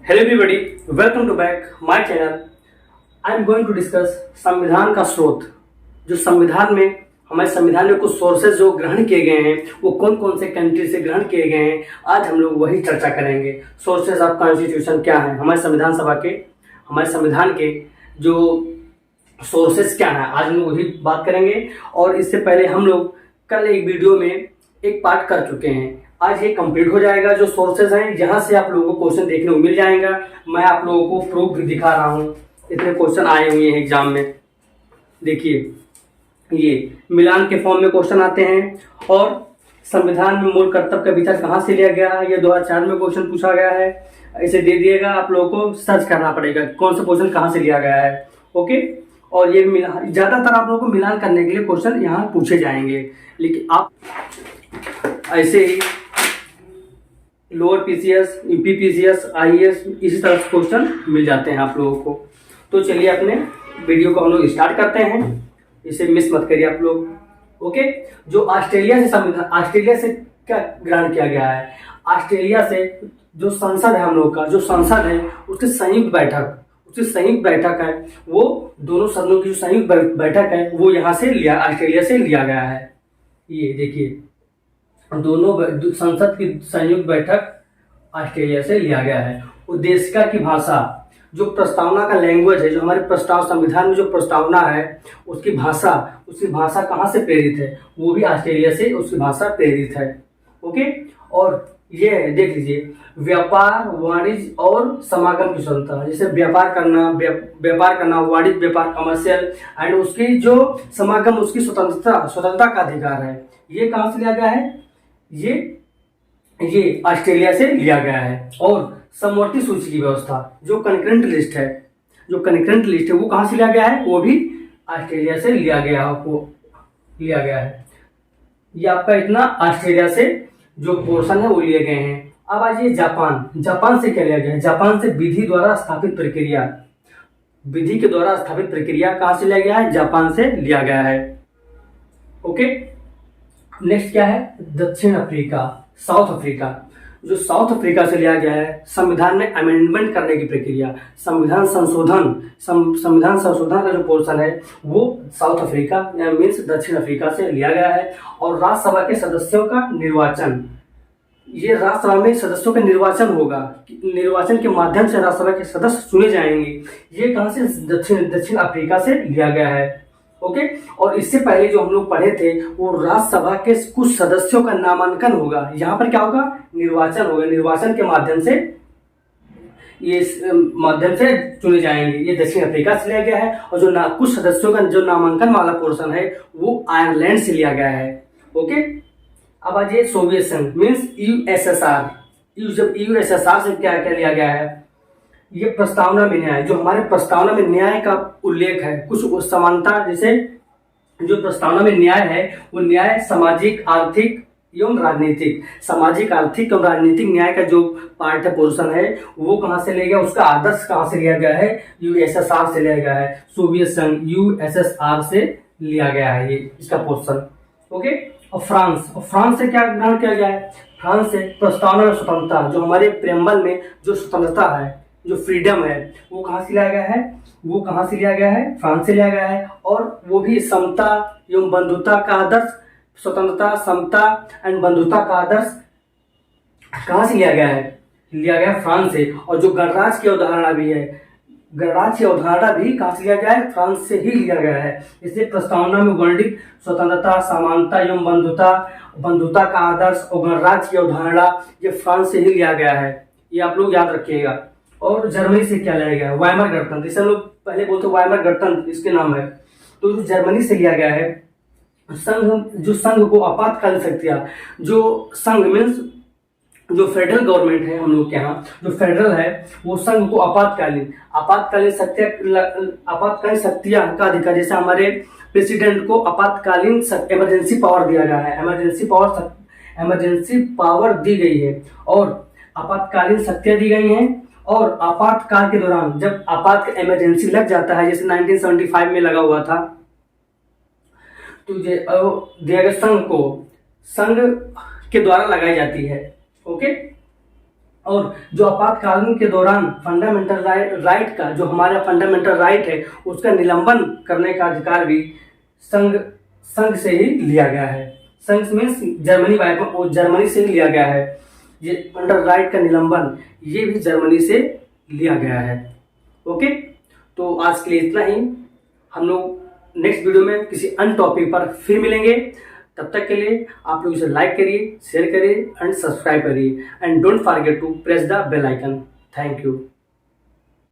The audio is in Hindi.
Hello everybody, welcome to back my channel. I am going to discuss संविधान का स्रोत। जो संविधान में हमारे संविधान में कुछ सोर्सेज जो ग्रहण किए गए हैं वो कौन कौन से कंट्री से ग्रहण किए गए हैं, आज हम लोग वही चर्चा करेंगे। सोर्सेज ऑफ कॉन्स्टिट्यूशन क्या है, हमारे संविधान सभा के हमारे संविधान के जो सोर्सेज क्या है, आज हम लोग वही बात करेंगे। और इससे पहले हम लोग कल एक वीडियो में एक पार्ट कर चुके हैं, आज ये कंप्लीट हो जाएगा। जो सोर्सेज हैं जहां से आप लोगों को क्वेश्चन देखने को मिल जाएगा, मैं आप लोगों को प्रूफ दिखा रहा हूं। इतने क्वेश्चन आए हुए हैं एग्जाम में, देखिए ये मिलान के फॉर्म में क्वेश्चन आते हैं। और संविधान में मूल कर्तव्य का विचार कहाँ से लिया गया है, ये 2004 में क्वेश्चन पूछा गया है। इसे दे दिएगा, आप लोगों को सर्च करना पड़ेगा कौन सा क्वेश्चन कहाँ से लिया गया है। ओके, और ये ज्यादातर आप लोगों को मिलान करने के लिए क्वेश्चन यहाँ पूछे जाएंगे, लेकिन आप ऐसे ही लोअर पीसीएस, यूपीपीसीएस, आईएएस इसी तरह से क्वेश्चन मिल जाते हैं आप लोगों को। तो चलिए अपने वीडियो को हम लोग स्टार्ट करते हैं, इसे मिस मत करिए आप लोग। ओके, जो ऑस्ट्रेलिया से संविधान, ऑस्ट्रेलिया से क्या ग्रहण किया गया है, ऑस्ट्रेलिया से जो संसद है हम लोग का, जो संसद है उसकी संयुक्त बैठक है, वो दोनों सदनों की जो संयुक्त बैठक है वो यहाँ से ऑस्ट्रेलिया से लिया गया है। ये देखिए, दोनों संसद की संयुक्त बैठक ऑस्ट्रेलिया से लिया गया है। उद्देशिका की भाषा, जो प्रस्तावना का लैंग्वेज है, जो हमारे प्रस्ताव संविधान में जो प्रस्तावना है उसकी भाषा कहाँ से प्रेरित है, वो भी ऑस्ट्रेलिया से उसकी भाषा प्रेरित है। ओके, और ये देख लीजिए, व्यापार, वाणिज्य और समागम की स्वतंत्रता, जैसे व्यापार करना, वाणिज्य व्यापार, कमर्शियल एंड उसकी जो समागम, उसकी स्वतंत्रता का अधिकार है। ये कहाँ से लिया गया है, ये ऑस्ट्रेलिया से लिया गया है। और समवर्ती सूची की व्यवस्था, जो कनकरेंट लिस्ट है वो कहाँ से लिया गया है, वो भी ऑस्ट्रेलिया से लिया गया है। ये आपका इतना ऑस्ट्रेलिया से जो पोर्शन है वो लिए गए हैं। अब आइए जापान से क्या लिया गया है, जापान से विधि के द्वारा स्थापित प्रक्रिया कहाँ से लिया गया है, जापान से लिया गया है। ओके, नेक्स्ट क्या है, दक्षिण अफ्रीका, साउथ अफ्रीका। जो साउथ अफ्रीका से लिया गया है, संविधान में अमेंडमेंट करने की प्रक्रिया, संविधान संशोधन का जो पोर्शन है वो साउथ अफ्रीका मीन्स दक्षिण अफ्रीका से लिया गया है। और राज्यसभा के सदस्यों का निर्वाचन, ये राज्यसभा में सदस्यों का निर्वाचन होगा, निर्वाचन के माध्यम से राज्यसभा के सदस्य चुने जाएंगे। ये कहां से, दक्षिण अफ्रीका से लिया गया है। ओके, और इससे पहले जो हम लोग पढ़े थे वो राज्यसभा के कुछ सदस्यों का नामांकन होगा, यहाँ पर क्या होगा, निर्वाचन होगा, निर्वाचन के माध्यम से चुने जाएंगे। ये दक्षिण अफ्रीका से लिया गया है। और जो कुछ सदस्यों का जो नामांकन वाला पोर्शन है वो आयरलैंड से लिया गया है। ओके, अब आज ये सोवियत संघ मीन्स यूएसएसआर, जब यूएसएसआर से क्या क्या लिया गया है, ये प्रस्तावना में न्याय, जो हमारे प्रस्तावना में न्याय का उल्लेख है, कुछ समानता, जैसे जो प्रस्तावना में न्याय है वो न्याय सामाजिक, आर्थिक एवं राजनीतिक, न्याय का जो पार्ट है, पोर्शन है, वो कहाँ से लिया गया, उसका आदर्श कहाँ से लिया गया है, यूएसएसआर से लिया गया है। सोवियत संघ यूएसएसआर से लिया गया है ये इसका पोर्शन। ओके, और फ्रांस से क्या ग्रहण किया गया है, फ्रांस से प्रस्तावना में स्वतंत्रता, जो हमारे प्रेम्बल में जो स्वतंत्रता है, जो फ्रीडम है, वो कहाँ से लिया गया है, फ्रांस से लिया गया है। और वो भी समता एवं बंधुता का आदर्श, स्वतंत्रता, समता एंड बंधुता का आदर्श कहाँ से लिया गया है, फ्रांस से। और जो गणराज्य की अवधारणा भी है, कहाँ से लिया गया है, फ्रांस से ही लिया गया है। इसलिए प्रस्तावना में वर्णित स्वतंत्रता, समानता एवं बंधुता का आदर्श और गणराज्य की अवधारणा ये फ्रांस से ही लिया गया है, ये आप लोग याद रखिएगा। और जर्मनी से क्या लिया गया है, वाइमर गणतंत्र, जिसे हम लोग पहले बोलते हैं वाइमर गणतंत्र इसके नाम है। तो जो जर्मनी से लिया गया है, संघ को आपातकालीन शक्तियां, जो संघ मीन्स जो फेडरल गवर्नमेंट है हम लोग के यहाँ, जो फेडरल है वो संघ को आपातकालीन शक्तियां का अधिकार, जैसे हमारे प्रेसिडेंट को आपातकालीन इमरजेंसी पावर दिया गया है, इमरजेंसी पावर दी गई है और आपातकालीन शक्तियां दी गई हैं। और आपातकाल के दौरान जब इमरजेंसी लग जाता है, जैसे 1975 में लगा हुआ था, तो संघ के द्वारा लगाई जाती है। ओके, और जो आपातकालीन के दौरान फंडामेंटल राइट का, जो हमारा फंडामेंटल राइट है, उसका निलंबन करने का अधिकार भी संघ से ही लिया गया है। संघ मीन्स जर्मनी से ही लिया गया है। ये फंडामेंटल राइट का निलंबन ये भी जर्मनी से लिया गया है। ओके, तो आज के लिए इतना ही। हम लोग नेक्स्ट वीडियो में किसी अन्य टॉपिक पर फिर मिलेंगे। तब तक के लिए आप लोग इसे लाइक करिए, शेयर करिए एंड सब्सक्राइब करिए and don't forget to press the bell icon. Thank you.